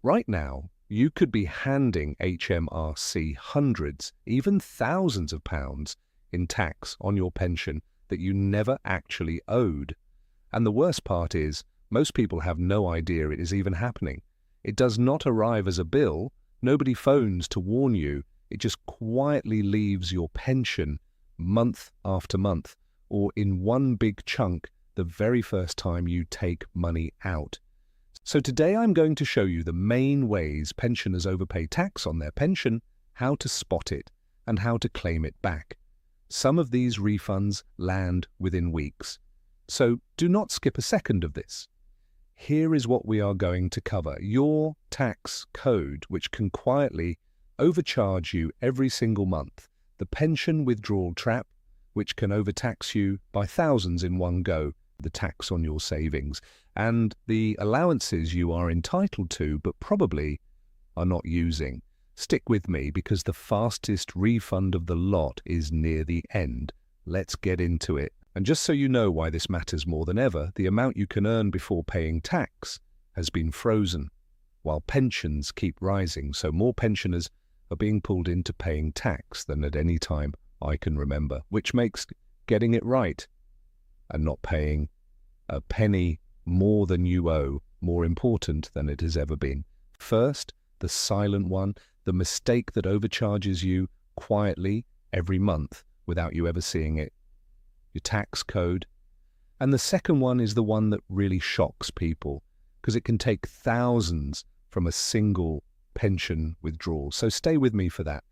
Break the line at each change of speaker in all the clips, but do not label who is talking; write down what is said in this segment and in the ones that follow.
Right now, you could be handing HMRC hundreds, even thousands of pounds in tax on your pension that you never actually owed. And the worst part is, most people have no idea it is even happening. It does not arrive as a bill, nobody phones to warn you, it just quietly leaves your pension month after month, or in one big chunk the very first time you take money out. So today I'm going to show you the main ways pensioners overpay tax on their pension, how to spot it, and how to claim it back. Some of these refunds land within weeks, so do not skip a second of this. Here is what we are going to cover: your tax code, which can quietly overcharge you every single month, the pension withdrawal trap, which can overtax you by thousands in one go, the tax on your savings, and the allowances you are entitled to but probably are not using. Stick with me because the fastest refund of the lot is near the end. Let's get into it. And just so you know why this matters more than ever, the amount you can earn before paying tax has been frozen, while pensions keep rising, so more pensioners are being pulled into paying tax than at any time I can remember, which makes getting it right and not paying a penny more than you owe more important than it has ever been. First, the silent one, the mistake that overcharges you quietly every month without you ever seeing it, your tax code. And the second one is the one that really shocks people because it can take thousands from a single pension withdrawal. So stay with me for that.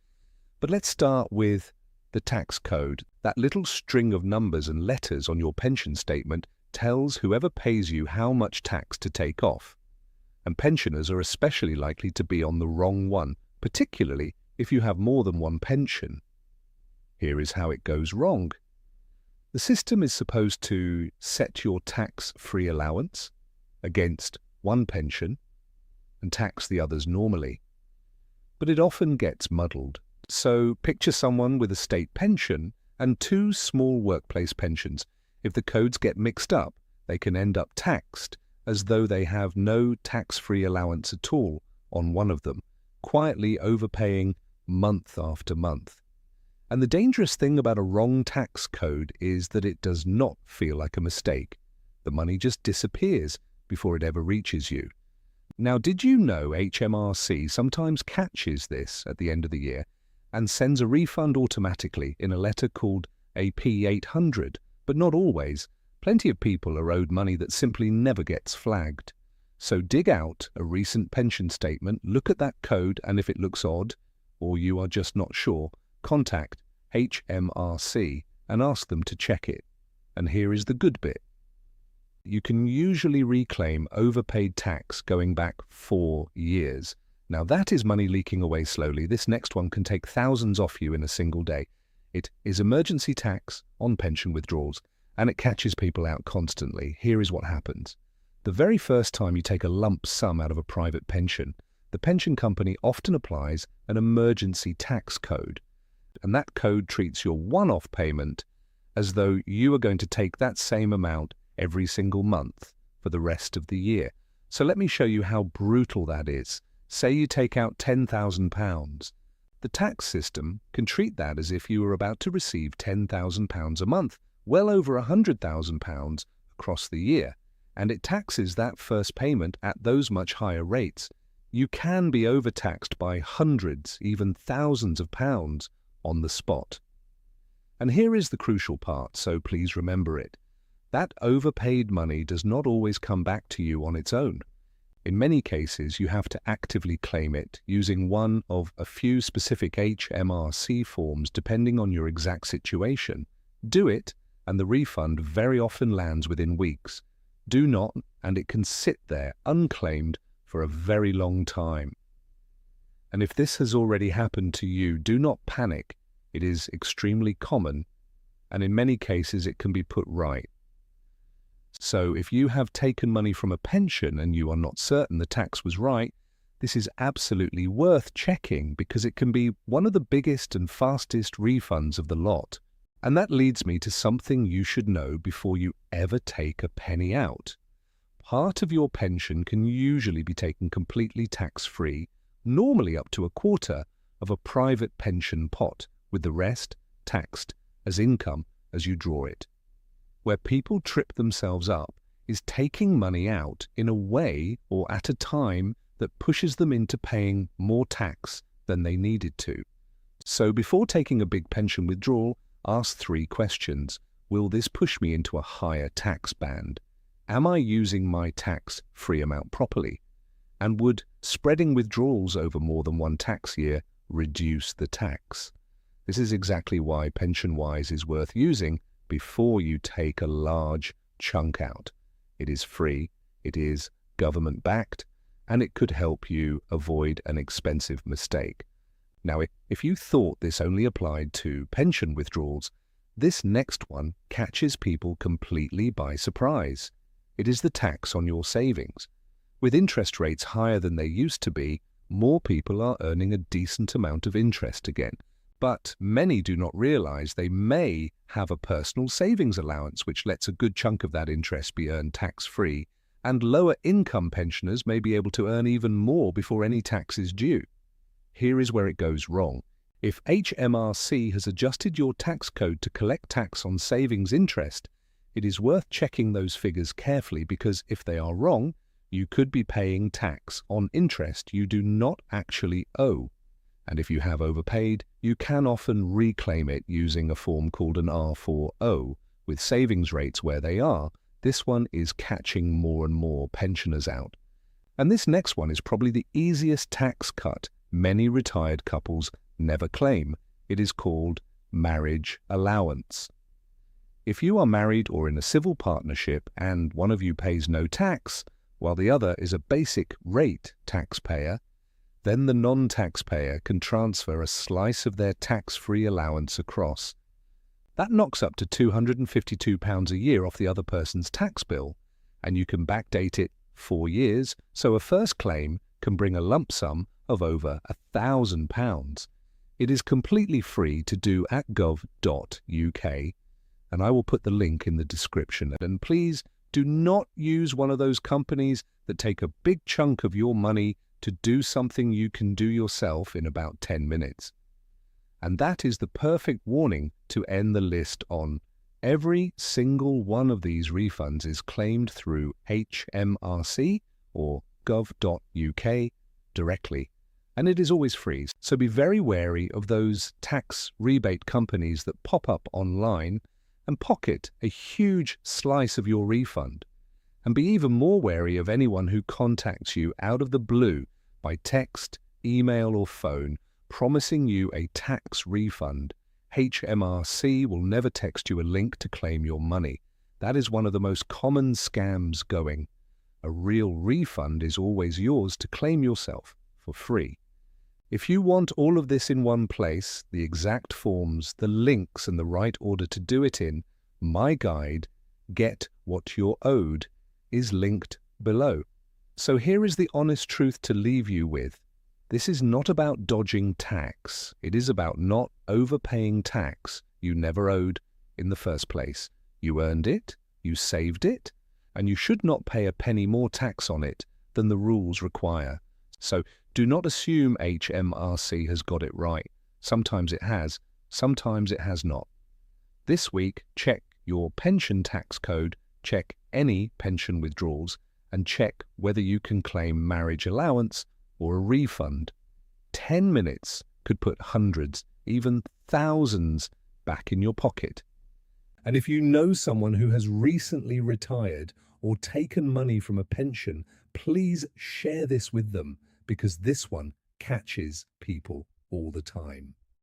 But let's start with the tax code. That little string of numbers and letters on your pension statement tells whoever pays you how much tax to take off. And pensioners are especially likely to be on the wrong one, particularly if you have more than one pension. Here is how it goes wrong. The system is supposed to set your tax-free allowance against one pension and tax the others normally. But it often gets muddled. So picture someone with a state pension and two small workplace pensions. If the codes get mixed up, they can end up taxed as though they have no tax-free allowance at all on one of them, quietly overpaying month after month. And the dangerous thing about a wrong tax code is that it does not feel like a mistake. The money just disappears before it ever reaches you. Now, did you know HMRC sometimes catches this at the end of the year and sends a refund automatically in a letter called a P800, but not always. Plenty of people are owed money that simply never gets flagged. So dig out a recent pension statement, look at that code, and if it looks odd, or you are just not sure, contact HMRC and ask them to check it. And here is the good bit. You can usually reclaim overpaid tax going back 4 years. Now that is money leaking away slowly. This next one can take thousands off you in a single day. It is emergency tax on pension withdrawals, and it catches people out constantly. Here is what happens. The very first time you take a lump sum out of a private pension, the pension company often applies an emergency tax code. And that code treats your one-off payment as though you are going to take that same amount every single month for the rest of the year. So let me show you how brutal that is. Say you take out £10,000. The tax system can treat that as if you were about to receive £10,000 a month, well over £100,000 across the year, and it taxes that first payment at those much higher rates. You can be overtaxed by hundreds, even thousands of pounds on the spot. And here is the crucial part, so please remember it. That overpaid money does not always come back to you on its own. In many cases, you have to actively claim it using one of a few specific HMRC forms depending on your exact situation. Do it, and the refund very often lands within weeks. Do not, and it can sit there unclaimed for a very long time. And if this has already happened to you, do not panic. It is extremely common, and in many cases it can be put right. So if you have taken money from a pension and you are not certain the tax was right, this is absolutely worth checking because it can be one of the biggest and fastest refunds of the lot. And that leads me to something you should know before you ever take a penny out. Part of your pension can usually be taken completely tax-free, normally up to a quarter of a private pension pot, with the rest taxed as income as you draw it. Where people trip themselves up is taking money out in a way or at a time that pushes them into paying more tax than they needed to. So before taking a big pension withdrawal, ask 3 questions. Will this push me into a higher tax band? Am I using my tax-free amount properly? And would spreading withdrawals over more than one tax year reduce the tax? This is exactly why PensionWise is worth using before you take a large chunk out. It is free, it is government-backed, and it could help you avoid an expensive mistake. Now, if you thought this only applied to pension withdrawals, this next one catches people completely by surprise. It is the tax on your savings. With interest rates higher than they used to be, more people are earning a decent amount of interest again. But many do not realize they may have a personal savings allowance which lets a good chunk of that interest be earned tax-free, and lower income pensioners may be able to earn even more before any tax is due. Here is where it goes wrong. If HMRC has adjusted your tax code to collect tax on savings interest, it is worth checking those figures carefully, because if they are wrong, you could be paying tax on interest you do not actually owe. And if you have overpaid, you can often reclaim it using a form called an R4O. With savings rates where they are, this one is catching more and more pensioners out. And this next one is probably the easiest tax cut many retired couples never claim. It is called marriage allowance. If you are married or in a civil partnership and one of you pays no tax, while the other is a basic rate taxpayer, then the non-taxpayer can transfer a slice of their tax-free allowance across. That knocks up to £252 a year off the other person's tax bill, and you can backdate it 4 years, so a first claim can bring a lump sum of over £1,000. It is completely free to do at gov.uk, and I will put the link in the description. And please do not use one of those companies that take a big chunk of your money to do something you can do yourself in about 10 minutes. And that is the perfect warning to end the list on. Every single one of these refunds is claimed through HMRC or gov.uk directly, and it is always free. So be very wary of those tax rebate companies that pop up online and pocket a huge slice of your refund. And be even more wary of anyone who contacts you out of the blue by text, email or phone promising you a tax refund. HMRC will never text you a link to claim your money. That is one of the most common scams going. A real refund is always yours to claim yourself for free. If you want all of this in one place, the exact forms, the links and the right order to do it in, my guide, Get What You're Owed, is linked below. So here is the honest truth to leave you with. This is not about dodging tax. It is about not overpaying tax you never owed in the first place. You earned it, you saved it, and you should not pay a penny more tax on it than the rules require. So do not assume HMRC has got it right. Sometimes it has, sometimes it has not. This week, check your pension tax code, check any pension withdrawals, and check whether you can claim marriage allowance or a refund. 10 minutes could put hundreds, even thousands, back in your pocket. And if you know someone who has recently retired or taken money from a pension, please share this with them, because this one catches people all the time.